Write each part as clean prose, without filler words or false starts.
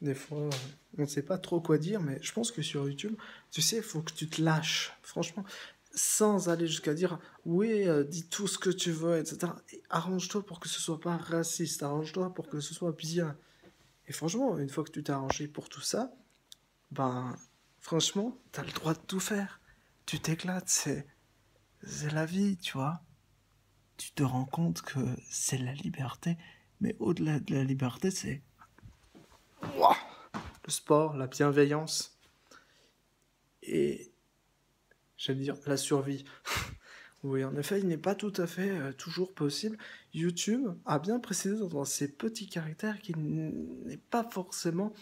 Des fois, on ne sait pas trop quoi dire, mais je pense que sur YouTube, tu sais, il faut que tu te lâches. Franchement, sans aller jusqu'à dire, oui, dis tout ce que tu veux, etc. Et arrange-toi pour que ce soit pas raciste, arrange-toi pour que ce soit bien. Et franchement, une fois que tu t'es arrangé pour tout ça, ben, franchement, t'as le droit de tout faire. Tu t'éclates, c'est la vie, tu vois. Tu te rends compte que c'est la liberté, mais au-delà de la liberté, c'est ouah, le sport, la bienveillance et, j'allais dire, la survie. Oui, en effet, il n'est pas tout à fait toujours possible. YouTube a bien précisé dans ses petits caractères qu'il n'est pas forcément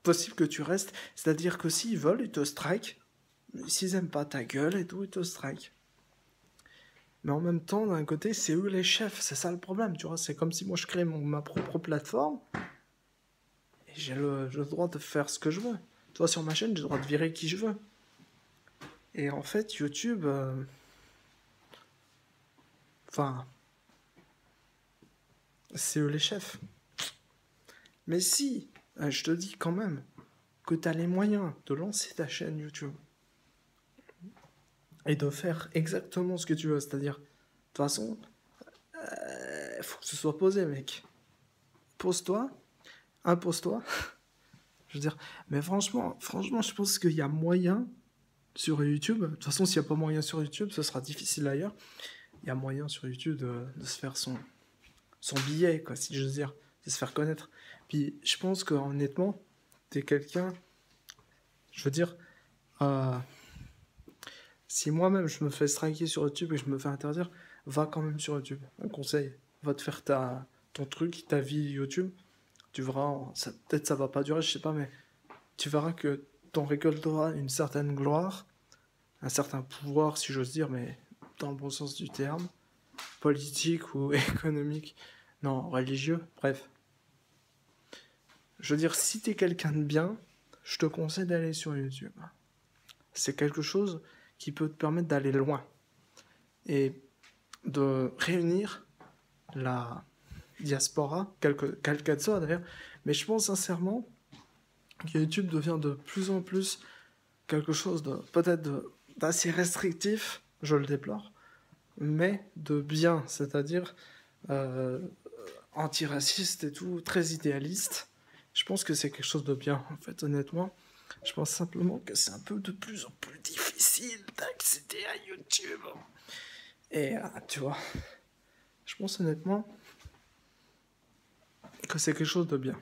possible que tu restes. C'est-à-dire que s'ils veulent, ils te strike. S'ils aiment pas ta gueule et tout, ils te strike. Mais en même temps, d'un côté, c'est eux les chefs. C'est ça le problème, tu vois. C'est comme si moi je crée ma propre plateforme et j'ai le droit de faire ce que je veux. Tu vois, sur ma chaîne, j'ai le droit de virer qui je veux. Et en fait, YouTube, enfin, c'est eux les chefs. Mais si, je te dis quand même que tu as les moyens de lancer ta chaîne YouTube et de faire exactement ce que tu veux, c'est-à-dire, de toute façon, faut que ce soit posé, mec. Pose-toi, impose-toi. Je veux dire, mais franchement, je pense qu'il y a moyen sur YouTube. De toute façon, s'il n'y a pas moyen sur YouTube, ce sera difficile ailleurs. Il y a moyen sur YouTube de se faire son billet, quoi, si je veux dire, de se faire connaître. Puis je pense que honnêtement, t'es quelqu'un, je veux dire, euh, si moi-même je me fais striker sur YouTube et je me fais interdire, va quand même sur YouTube. Un conseil, va te faire ton truc, ta vie YouTube. Tu verras, peut-être ça va pas durer, je sais pas, mais tu verras que t'en récolteras une certaine gloire, un certain pouvoir, si j'ose dire, mais dans le bon sens du terme, politique ou économique, non, religieux, bref. Je veux dire, si t'es quelqu'un de bien, je te conseille d'aller sur YouTube. C'est quelque chose qui peut te permettre d'aller loin et de réunir la diaspora, quelle qu'elle soit d'ailleurs. Mais je pense sincèrement que YouTube devient de plus en plus quelque chose de peut-être d'assez restrictif, je le déplore, mais de bien, c'est-à-dire euh, antiraciste et tout, très idéaliste. Je pense que c'est quelque chose de bien, en fait, honnêtement. Je pense simplement que c'est un peu de plus en plus difficile d'accéder à YouTube. Et tu vois, je pense honnêtement que c'est quelque chose de bien.